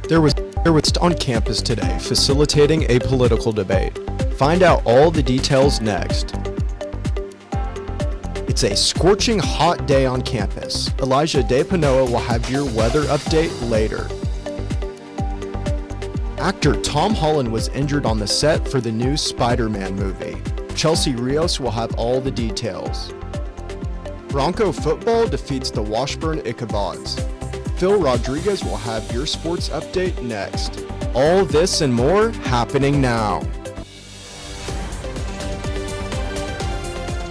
There was on campus today facilitating a political debate. Find out all the details next. It's a scorching hot day on campus. Elijah DePanoa will have your weather update later. Actor Tom Holland was injured on the set for the new Spider-Man movie. Chelsea Rios will have all the details. Bronco football defeats the Washburn Ichabods. Phil Rodriguez will have your sports update next. All this and more happening now.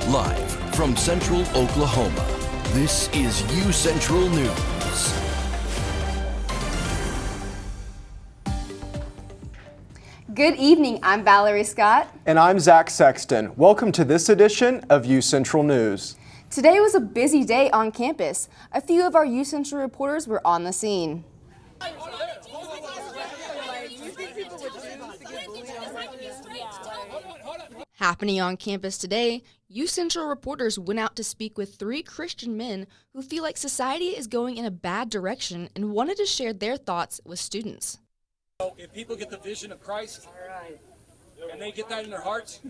Live from Central Oklahoma, this is UCentral News. Good evening, I'm Valerie Scott. And I'm Zach Sexton. Welcome to this edition of UCentral News. Today was a busy day on campus. A few of our UCentral reporters were on the scene. Happening on campus today, UCentral reporters went out to speak with 3 Christian men who feel like society is going in a bad direction and wanted to share their thoughts with students. If people get the vision of Christ and they get that in their hearts,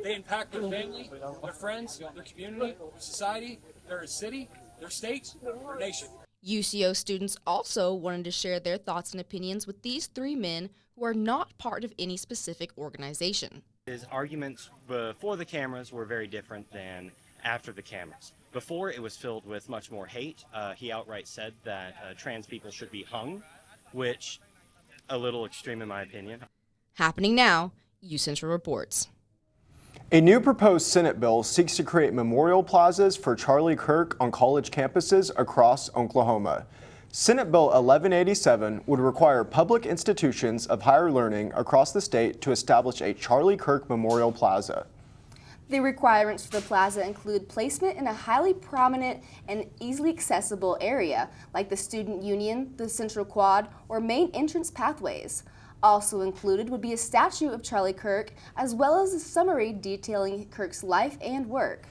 they impact their family, their friends, their community, their society, their city, their state, their nation. UCO students also wanted to share their thoughts and opinions with these 3 men who are not part of any specific organization. His arguments before the cameras were very different than after the cameras. Before, it was filled with much more hate. He outright said that trans people should be hung, which a little extreme in my opinion. Happening now, UCentral reports. A new proposed Senate bill seeks to create memorial plazas for Charlie Kirk on college campuses across Oklahoma. Senate Bill 1187 would require public institutions of higher learning across the state to establish a Charlie Kirk Memorial Plaza. The requirements for the plaza include placement in a highly prominent and easily accessible area, like the Student Union, the Central Quad, or main entrance pathways. Also included would be a statue of Charlie Kirk, as well as a summary detailing Kirk's life and work.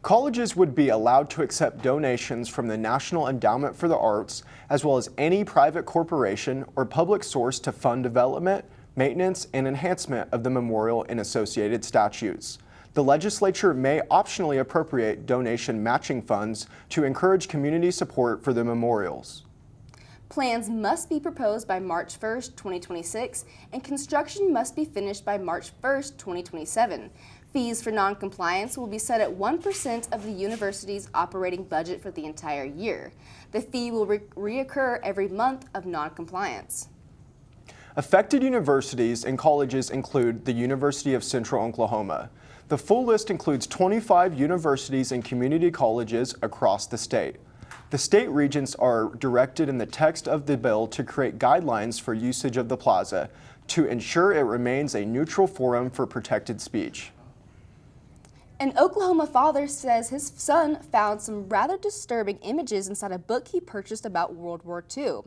Colleges would be allowed to accept donations from the National Endowment for the Arts, as well as any private corporation or public source to fund development, maintenance, and enhancement of the memorial and associated statutes. The legislature may optionally appropriate donation matching funds to encourage community support for the memorials. Plans must be proposed by March 1st, 2026, and construction must be finished by March 1st, 2027. Fees for noncompliance will be set at 1% of the university's operating budget for the entire year. The fee will reoccur every month of noncompliance. Affected universities and colleges include the University of Central Oklahoma. The full list includes 25 universities and community colleges across the state. The state regents are directed in the text of the bill to create guidelines for usage of the plaza to ensure it remains a neutral forum for protected speech. An Oklahoma father says his son found some rather disturbing images inside a book he purchased about World War II.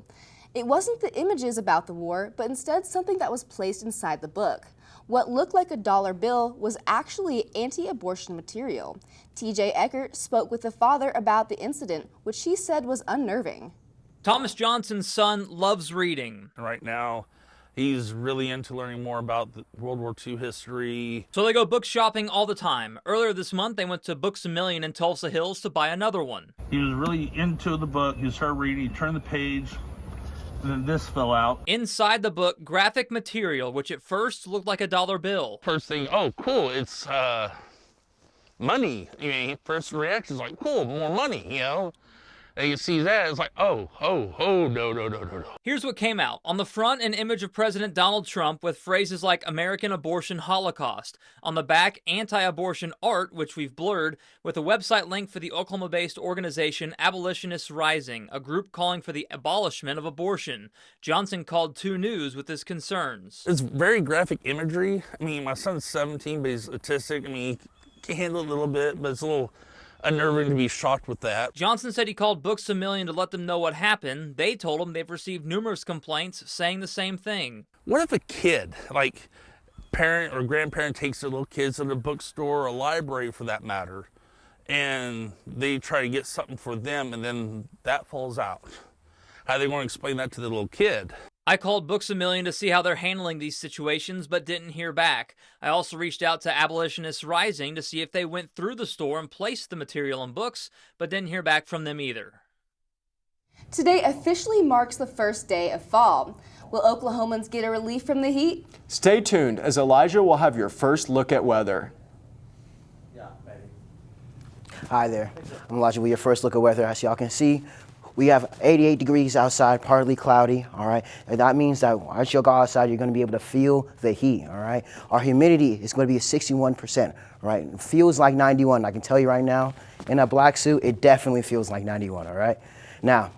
It wasn't the images about the war, but instead something that was placed inside the book. What looked like a dollar bill was actually anti-abortion material. TJ Eckert spoke with the father about the incident, which he said was unnerving. Thomas Johnson's son loves reading. Right now, he's really into learning more about the World War II history. So they go book shopping all the time. Earlier this month, they went to Books A Million in Tulsa Hills to buy another one. He was really into the book. He started reading, he turned the page, and then this fell out. Inside the book, graphic material, which at first looked like a dollar bill. First thing, oh, cool, it's money. First reaction is like, cool, more money, And you see that, it's like, no. Here's what came out. On the front, an image of President Donald Trump with phrases like American Abortion Holocaust. On the back, anti-abortion art, which we've blurred, with a website link for the Oklahoma-based organization Abolitionists Rising, a group calling for the abolishment of abortion. Johnson called 2 News with his concerns. It's very graphic imagery. My son's 17, but he's autistic. He can handle it a little bit, but it's a little unnerving to be shocked with that. Johnson said he called Books A Million to let them know what happened. They told him they've received numerous complaints saying the same thing. What if a kid, parent or grandparent, takes their little kids to the bookstore or a library for that matter, and they try to get something for them and then that falls out? How are they going to explain that to the little kid? I called Books A Million to see how they're handling these situations, but didn't hear back. I also reached out to Abolitionists Rising to see if they went through the store and placed the material in books, but didn't hear back from them either. Today officially marks the first day of fall. Will Oklahomans get a relief from the heat? Stay tuned as Elijah will have your first look at weather. Hi there, I'm Elijah with your first look at weather. As y'all can see, we have 88 degrees outside, partly cloudy, all right? And that means that once you go outside, you're gonna be able to feel the heat, all right? Our humidity is gonna be at 61%, all right? It feels like 91, I can tell you right now. In a black suit, it definitely feels like 91, all right? Now,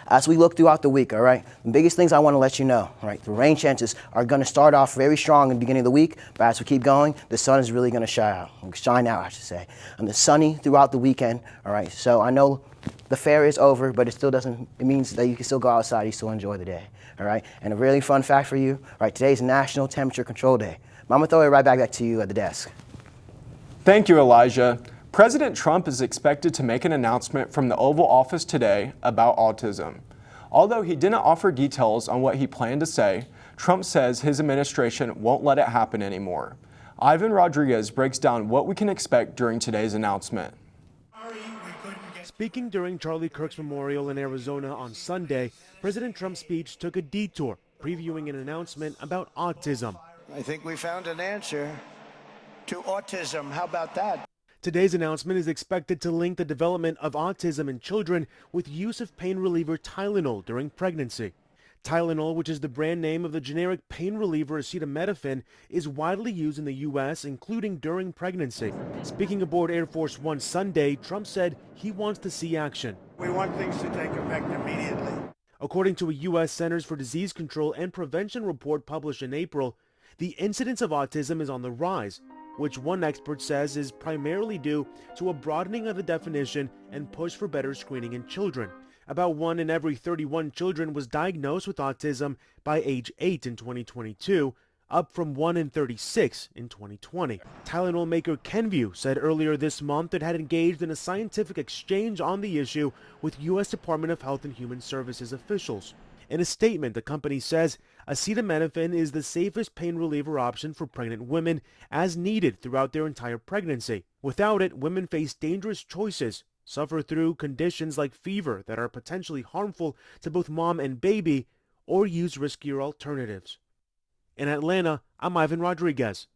as we look throughout the week, all right, the biggest things I want to let you know, all right, the rain chances are going to start off very strong in the beginning of the week, but as we keep going, the sun is really going to shine out, I should say. And the sunny throughout the weekend, all right, so I know the fair is over, but it still doesn't, it means that you can still go outside, you still enjoy the day, all right? And a really fun fact for you, all right, today's National Temperature Control Day. I'm going to throw it right back to you at the desk. Thank you, Elijah. President Trump is expected to make an announcement from the Oval Office today about autism. Although he didn't offer details on what he planned to say, Trump says his administration won't let it happen anymore. Ivan Rodriguez breaks down what we can expect during today's announcement. Speaking during Charlie Kirk's memorial in Arizona on Sunday, President Trump's speech took a detour, previewing an announcement about autism. I think we found an answer to autism. How about that? Today's announcement is expected to link the development of autism in children with use of pain reliever Tylenol during pregnancy. Tylenol, which is the brand name of the generic pain reliever acetaminophen, is widely used in the U.S., including during pregnancy. Speaking aboard Air Force One Sunday, Trump said he wants to see action. We want things to take effect immediately. According to a U.S. Centers for Disease Control and Prevention report published in April, the incidence of autism is on the rise, which one expert says is primarily due to a broadening of the definition and push for better screening in children. About 1 in every 31 children was diagnosed with autism by age 8 in 2022, up from 1 in 36 in 2020. Tylenol maker Kenvue said earlier this month it had engaged in a scientific exchange on the issue with U.S. Department of Health and Human Services officials. In a statement, the company says acetaminophen is the safest pain reliever option for pregnant women as needed throughout their entire pregnancy. Without it, women face dangerous choices, suffer through conditions like fever that are potentially harmful to both mom and baby, or use riskier alternatives. In Atlanta, I'm Ivan Rodriguez.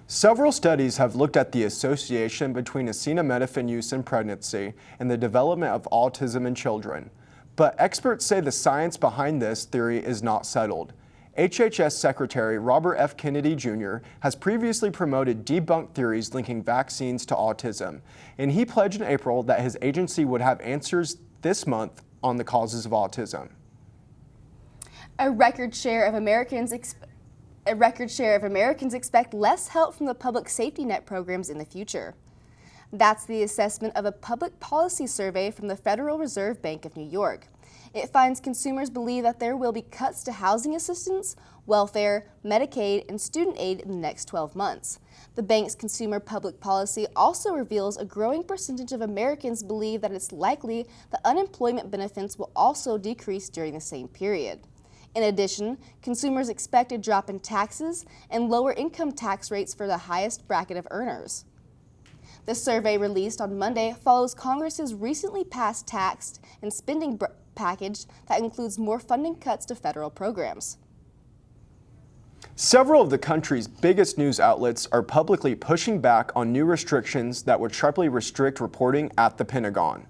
Several studies have looked at the association between acetaminophen use in pregnancy and the development of autism in children. But experts say the science behind this theory is not settled. HHS Secretary Robert F. Kennedy Jr. has previously promoted debunked theories linking vaccines to autism, and he pledged in April that his agency would have answers this month on the causes of autism. A record share of Americans expect less help from the public safety net programs in the future. That's the assessment of a public policy survey from the Federal Reserve Bank of New York. It finds consumers believe that there will be cuts to housing assistance, welfare, Medicaid, and student aid in the next 12 months. The bank's consumer public policy also reveals a growing percentage of Americans believe that it's likely that unemployment benefits will also decrease during the same period. In addition, consumers expect a drop in taxes and lower income tax rates for the highest bracket of earners. The survey released on Monday follows Congress's recently passed tax and spending package that includes more funding cuts to federal programs. Several of the country's biggest news outlets are publicly pushing back on new restrictions that would sharply restrict reporting at the Pentagon.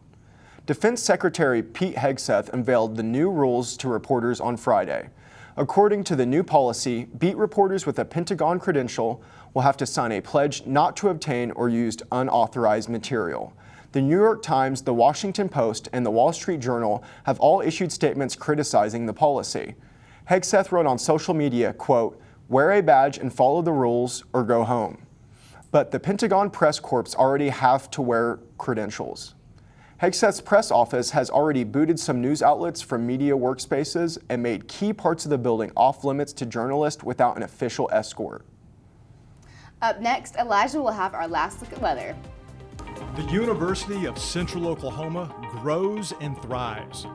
Defense Secretary Pete Hegseth unveiled the new rules to reporters on Friday. According to the new policy, beat reporters with a Pentagon credential will have to sign a pledge not to obtain or use unauthorized material. The New York Times, The Washington Post, and The Wall Street Journal have all issued statements criticizing the policy. Hegseth wrote on social media, quote, "Wear a badge and follow the rules or go home." But the Pentagon Press Corps already have to wear credentials. Hegseth's press office has already booted some news outlets from media workspaces and made key parts of the building off limits to journalists without an official escort. Up next, Elijah will have our last look at weather. The University of Central Oklahoma grows and thrives.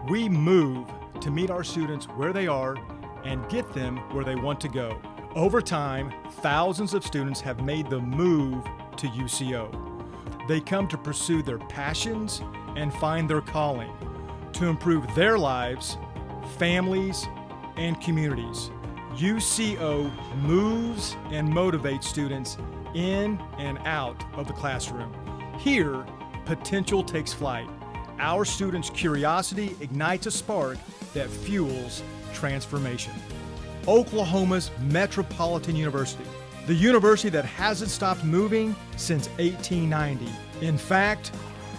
We move to meet our students where they are and get them where they want to go. Over time, thousands of students have made the move to UCO. They come to pursue their passions and find their calling, to improve their lives, families, and communities. UCO moves and motivates students in and out of the classroom. Here, potential takes flight. Our students' curiosity ignites a spark that fuels transformation. Oklahoma's Metropolitan University, the university that hasn't stopped moving since 1890. In fact,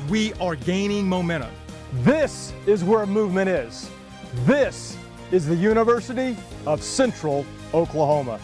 we are gaining momentum. This is where movement is. This is the University of Central Oklahoma.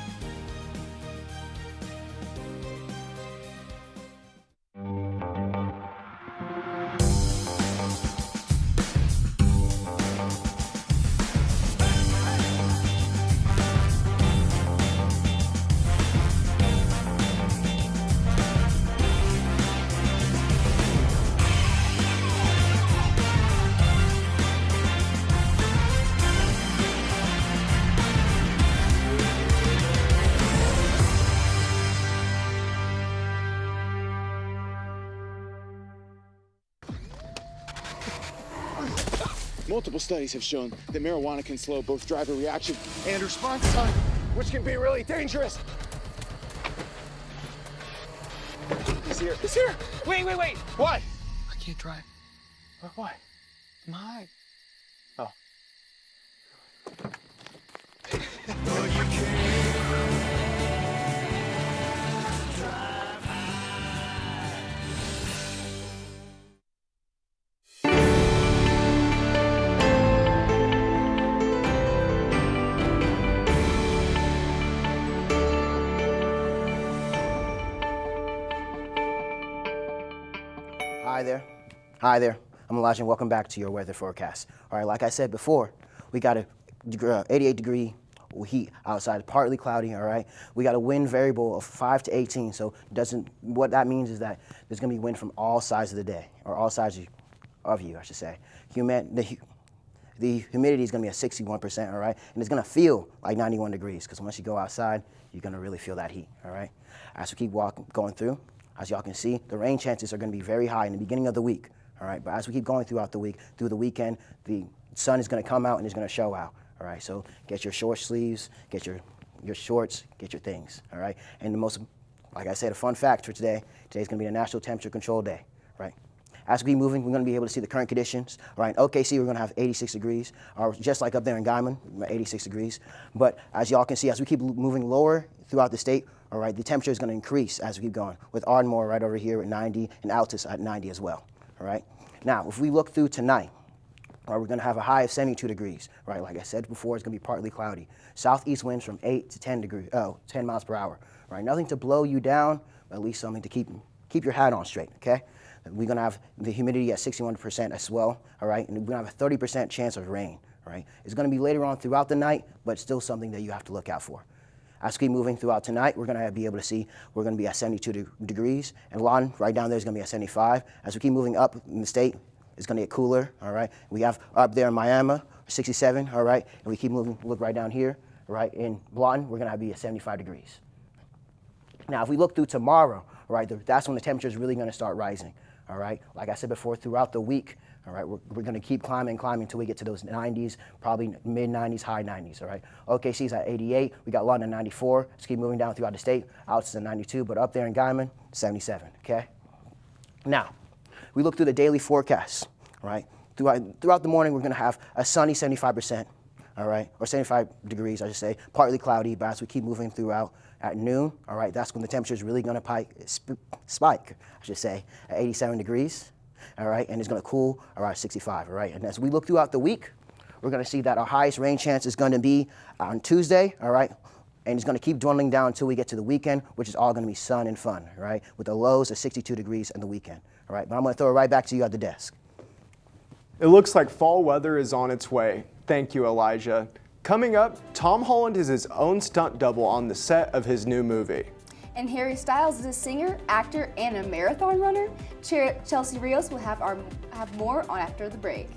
Multiple studies have shown that marijuana can slow both driver reaction and response time, which can be really dangerous. He's here. He's here. Wait. What? I can't drive. Why? I'm high. Oh. Hi there. I'm Elijah and welcome back to your weather forecast. All right, like I said before, we got a 88-degree heat outside, partly cloudy, all right? We got a wind variable of 5 to 18, so what that means is that there's gonna be wind from all sides of the day, or all sides of you, I should say. The humidity is gonna be at 61%, all right? And it's gonna feel like 91 degrees, because once you go outside, you're gonna really feel that heat, all right? As we keep going through, as y'all can see, the rain chances are gonna be very high in the beginning of the week. All right, but as we keep going throughout the week, through the weekend, the sun is going to come out and it's going to show out. All right, so get your short sleeves, get your shorts, get your things. All right, and the most, like I said, a fun fact for today's going to be the National Temperature Control Day. Right, as we keep moving, we're going to be able to see the current conditions. All right, in OKC, we're going to have 86 degrees, or just like up there in Guyman, 86 degrees. But as y'all can see, as we keep moving lower throughout the state, all right, the temperature is going to increase as we keep going, with Ardmore right over here at 90 and Altus at 90 as well. All right. Now, if we look through tonight, we're going to have a high of 72 degrees. Right, like I said before, it's going to be partly cloudy. Southeast winds from 8 to 10 miles per hour. Right, nothing to blow you down, but at least something to keep your hat on straight. Okay. We're going to have the humidity at 61% as well. All right, and we're going to have a 30% chance of rain. All right, it's going to be later on throughout the night, but still something that you have to look out for. As we keep moving throughout tonight, we're going to be able to see we're going to be at 72 degrees, and Lawton right down there is going to be at 75. As we keep moving up in the state, it's going to get cooler. All right, we have up there in Miami 67. All right, and we keep moving. Look right down here. Right in Lawton, we're going to be at 75 degrees. Now, if we look through tomorrow, right, that's when the temperature is really going to start rising. All right, like I said before, throughout the week. All right, we're going to keep climbing until we get to those 90s, probably mid-90s, high 90s, all right? OKC's at 88. We got London 94. Let's keep moving down throughout the state. Altus at 92, but up there in Guyman, 77, okay? Now, we look through the daily forecast, all right? Throughout the morning, we're going to have a sunny 75%, all right? Or 75 degrees, I should say, partly cloudy, but as we keep moving throughout at noon, all right, that's when the temperature is really going to spike, I should say, at 87 degrees. All right, and it's going to cool around 65, all right? And as we look throughout the week, we're going to see that our highest rain chance is going to be on Tuesday, all right? And it's going to keep dwindling down until we get to the weekend, which is all going to be sun and fun, all right? With the lows of 62 degrees in the weekend, all right? But I'm going to throw it right back to you at the desk. It looks like fall weather is on its way. Thank you, Elijah. Coming up, Tom Holland is his own stunt double on the set of his new movie. And Harry Styles is a singer, actor, and a marathon runner. Chelsea Rios will have more on after the break.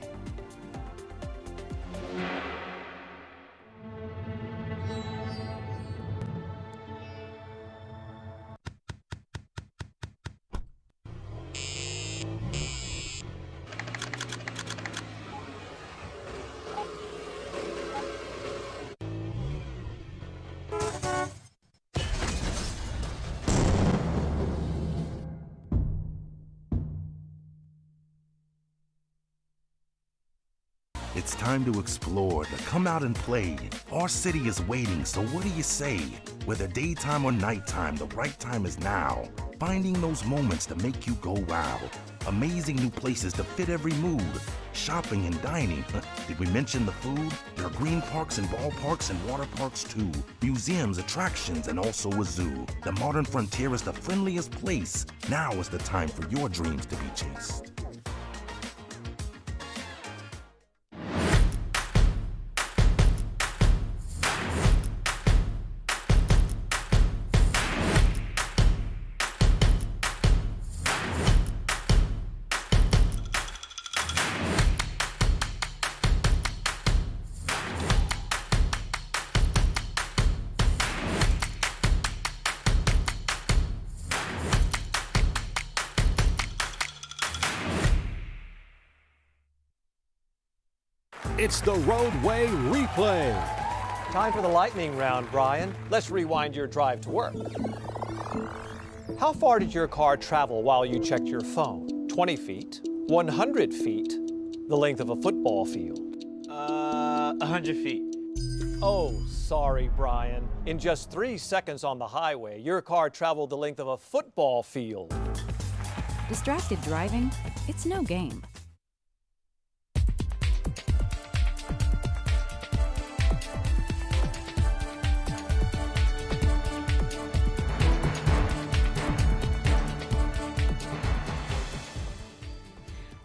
It's time to explore, to come out and play. Our city is waiting, so what do you say? Whether daytime or nighttime, the right time is now. Finding those moments to make you go wow. Amazing new places to fit every mood. Shopping and dining. Did we mention the food? There are green parks and ballparks and water parks too. Museums, attractions, and also a zoo. The modern frontier is the friendliest place. Now is the time for your dreams to be chased. It's the Roadway Replay. Time for the lightning round, Brian. Let's rewind your drive to work. How far did your car travel while you checked your phone? 20 feet? 100 feet? The length of a football field? 100 feet. Oh, sorry, Brian. In just 3 seconds on the highway, your car traveled the length of a football field. Distracted driving? It's no game.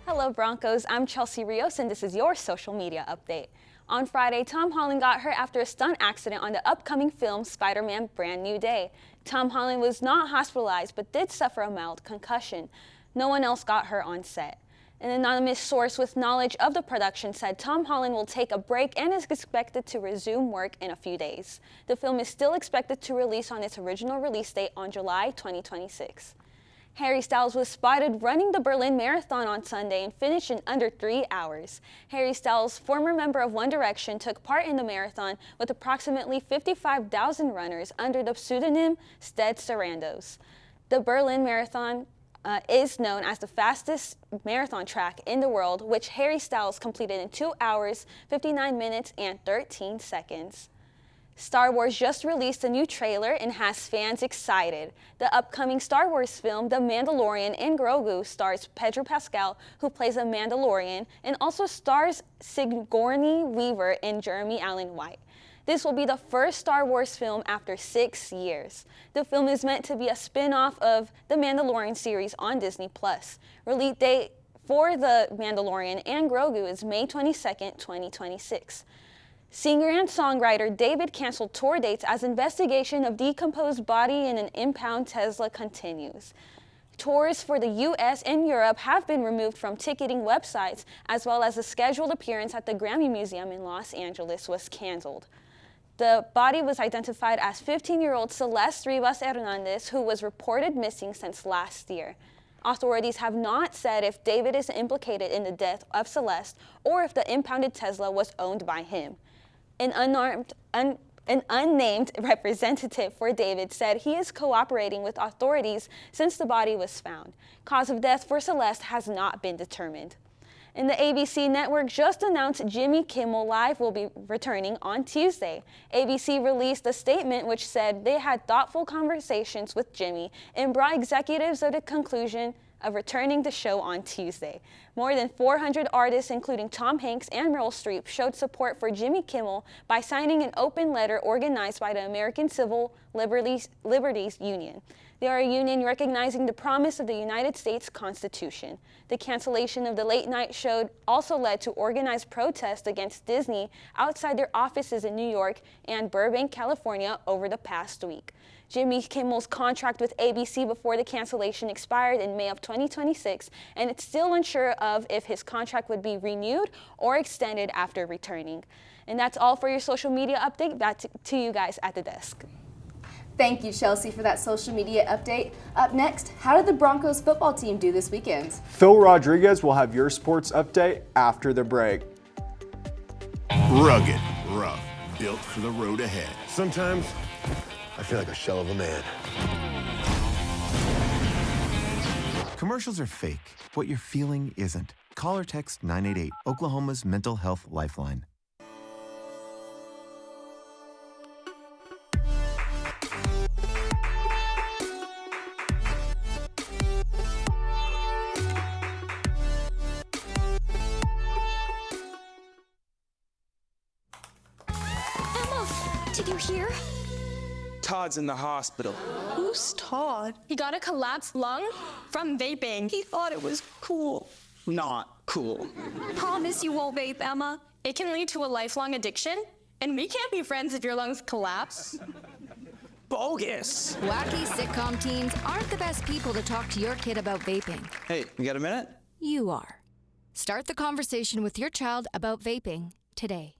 Hello Broncos, I'm Chelsea Rios and this is your social media update. On Friday, Tom Holland got hurt after a stunt accident on the upcoming film Spider-Man Brand New Day. Tom Holland was not hospitalized but did suffer a mild concussion. No one else got hurt on set. An anonymous source with knowledge of the production said Tom Holland will take a break and is expected to resume work in a few days. The film is still expected to release on its original release date on July 2026. Harry Styles was spotted running the Berlin Marathon on Sunday and finished in under 3 hours. Harry Styles, former member of One Direction, took part in the marathon with approximately 55,000 runners under the pseudonym Stead Sarandos. The Berlin Marathon is known as the fastest marathon track in the world, which Harry Styles completed in 2 hours, 59 minutes, and 13 seconds. Star Wars just released a new trailer and has fans excited. The upcoming Star Wars film, The Mandalorian and Grogu, stars Pedro Pascal, who plays a Mandalorian, and also stars Sigourney Weaver and Jeremy Allen White. This will be the first Star Wars film after 6 years. The film is meant to be a spin-off of the Mandalorian series on Disney+. Release date for The Mandalorian and Grogu is May 22nd, 2026. Singer and songwriter David canceled tour dates as investigation of decomposed body in an impound Tesla continues. Tours for the U.S. and Europe have been removed from ticketing websites, as well as a scheduled appearance at the Grammy Museum in Los Angeles was canceled. The body was identified as 15-year-old Celeste Rivas Hernandez, who was reported missing since last year. Authorities have not said if David is implicated in the death of Celeste or if the impounded Tesla was owned by him. An unnamed representative for David said he is cooperating with authorities since the body was found. Cause of death for Celeste has not been determined. And the ABC network just announced Jimmy Kimmel Live will be returning on Tuesday. ABC released a statement which said they had thoughtful conversations with Jimmy and brought executives to the conclusion of returning the show on Tuesday. More than 400 artists, including Tom Hanks and Meryl Streep, showed support for Jimmy Kimmel by signing an open letter organized by the American Civil Liberties Union. They are a union recognizing the promise of the United States Constitution. The cancellation of the late-night show also led to organized protests against Disney outside their offices in New York and Burbank, California over the past week. Jimmy Kimmel's contract with ABC before the cancellation expired in May of 2026, and it's still unsure of if his contract would be renewed or extended after returning. And that's all for your social media update. Back to you guys at the desk. Thank you, Chelsea, for that social media update. Up next, how did the Broncos football team do this weekend? Phil Rodriguez will have your sports update after the break. Rugged, rough, built for the road ahead. Sometimes I feel like a shell of a man. Commercials are fake. What you're feeling isn't. Call or text 988, Oklahoma's mental health lifeline. Did you hear? Todd's in the hospital. Who's Todd? He got a collapsed lung from vaping. He thought it was cool. Not cool. Promise you won't vape, Emma. It can lead to a lifelong addiction, and we can't be friends if your lungs collapse. Bogus. Wacky sitcom teens aren't the best people to talk to your kid about vaping. Hey, you got a minute? You are. Start the conversation with your child about vaping today.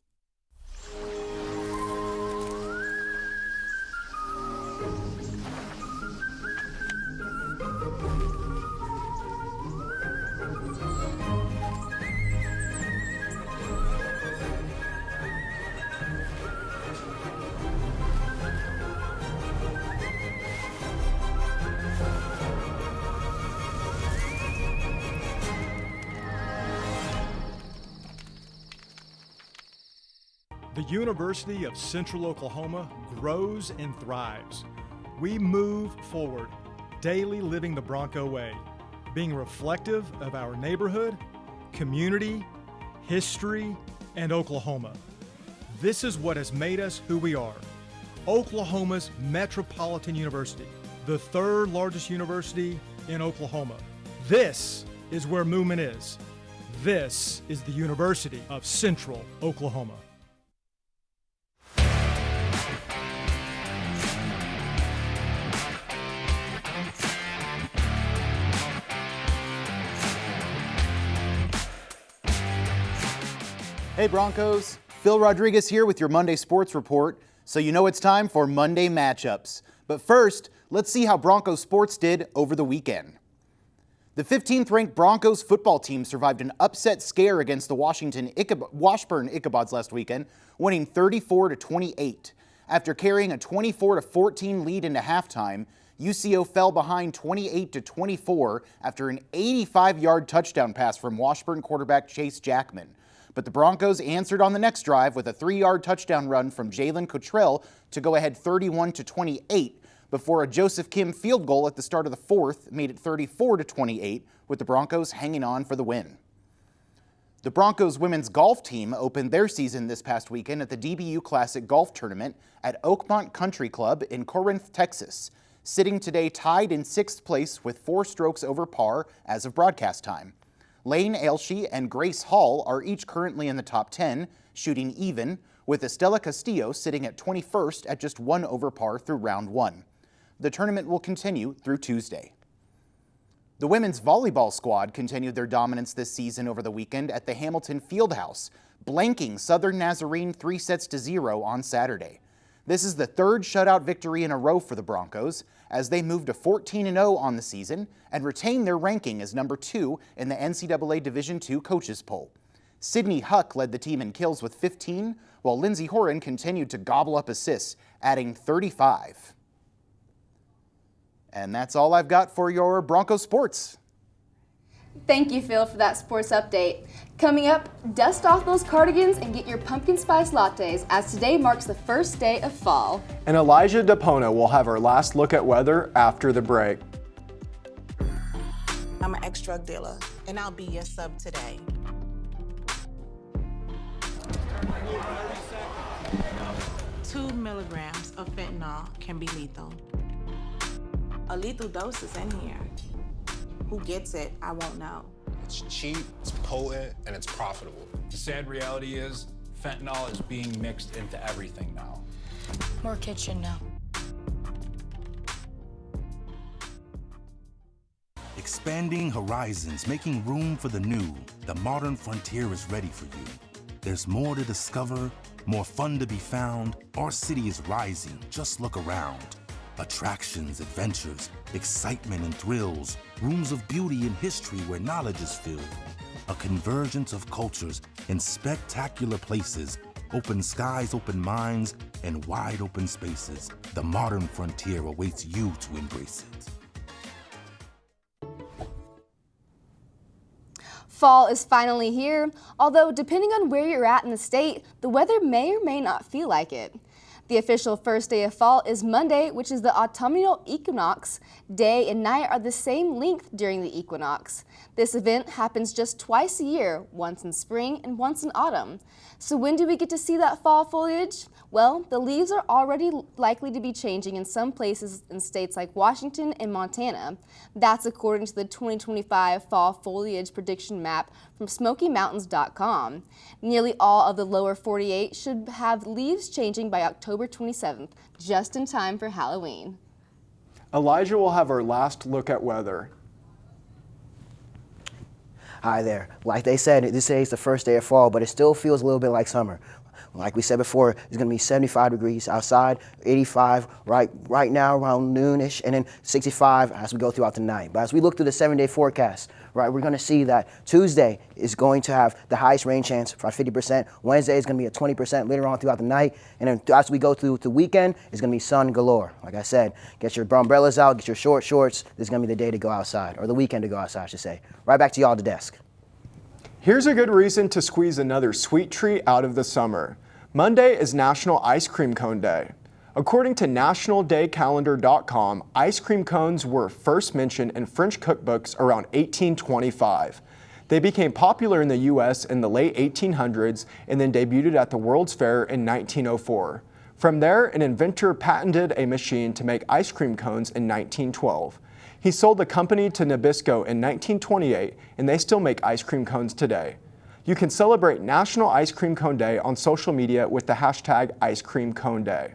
The University of Central Oklahoma grows and thrives. We move forward, daily living the Bronco way, being reflective of our neighborhood, community, history, and Oklahoma. This is what has made us who we are. Oklahoma's Metropolitan University, the third largest university in Oklahoma. This is where movement is. This is the University of Central Oklahoma. Hey Broncos, Phil Rodriguez here with your Monday Sports Report, so you know it's time for Monday matchups. But first, let's see how Broncos sports did over the weekend. The 15th ranked Broncos football team survived an upset scare against the Washburn Ichabods last weekend, winning 34-28. After carrying a 24-14 lead into halftime, UCO fell behind 28-24 after an 85-yard touchdown pass from Washburn quarterback Chase Jackman. But the Broncos answered on the next drive with a 3-yard touchdown run from Jalen Cottrell to go ahead 31-28 before a Joseph Kim field goal at the start of the fourth made it 34-28, with the Broncos hanging on for the win. The Broncos women's golf team opened their season this past weekend at the DBU Classic Golf Tournament at Oakmont Country Club in Corinth, Texas, sitting today tied in 6th place with 4 strokes over par as of broadcast time. Lane Ailshie and Grace Hall are each currently in the top 10, shooting even, with Estela Castillo sitting at 21st at just 1 over par through round 1. The tournament will continue through Tuesday. The women's volleyball squad continued their dominance this season over the weekend at the Hamilton Fieldhouse, blanking Southern Nazarene 3-0 on Saturday. This is the 3rd shutout victory in a row for the Broncos, as they moved to 14-0 on the season and retain their ranking as number 2 in the NCAA Division II coaches poll. Sydney Huck led the team in kills with 15, while Lindsey Horan continued to gobble up assists, adding 35. And that's all I've got for your Broncos sports. Thank you, Phil, for that sports update. Coming up, dust off those cardigans and get your pumpkin spice lattes, as today marks the first day of fall. And Elijah DePona will have our last look at weather after the break. I'm an ex-drug dealer, and I'll be your sub today. Two milligrams of fentanyl can be lethal. A lethal dose is in here. Who gets it, I won't know. It's cheap, it's potent, and it's profitable. The sad reality is, fentanyl is being mixed into everything now. More kitchen now. Expanding horizons, making room for the new. The modern frontier is ready for you. There's more to discover, more fun to be found. Our city is rising, just look around. Attractions, adventures, excitement and thrills. Rooms of beauty and history where knowledge is filled. A convergence of cultures in spectacular places. Open skies, open minds, and wide open spaces. The modern frontier awaits you to embrace it. Fall is finally here, although depending on where you're at in the state, the weather may or may not feel like it. The official first day of fall is Monday, which is the autumnal equinox. Day and night are the same length during the equinox. This event happens just twice a year, once in spring and once in autumn. So when do we get to see that fall foliage? Well, the leaves are already likely to be changing in some places in states like Washington and Montana. That's according to the 2025 fall foliage prediction map from SmokyMountains.com. Nearly all of the lower 48 should have leaves changing by October 27th, just in time for Halloween. Elijah will have our last look at weather. Hi there. Like they said, this day is the first day of fall, but it still feels a little bit like summer. Like we said before, it's going to be 75 degrees outside, 85 right now around noonish, and then 65 as we go throughout the night. But as we look through the 7-day forecast, right, we're going to see that Tuesday is going to have the highest rain chance for 50%. Wednesday is going to be at 20% later on throughout the night. And then as we go through the weekend, it's going to be sun galore. Like I said, get your umbrellas out, get your short shorts. This is going to be the day to go outside, or the weekend to go outside, I should say. Right back to y'all at the desk. Here's a good reason to squeeze another sweet treat out of the summer. Monday is National Ice Cream Cone Day. According to nationaldaycalendar.com, ice cream cones were first mentioned in French cookbooks around 1825. They became popular in the U.S. in the late 1800s and then debuted at the World's Fair in 1904. From there, an inventor patented a machine to make ice cream cones in 1912. He sold the company to Nabisco in 1928, and they still make ice cream cones today. You can celebrate National Ice Cream Cone Day on social media with the hashtag Ice Cream Cone Day.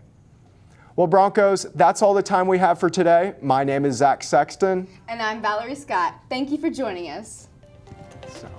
Well, Broncos, that's all the time we have for today. My name is Zach Sexton. And I'm Valerie Scott. Thank you for joining us. So.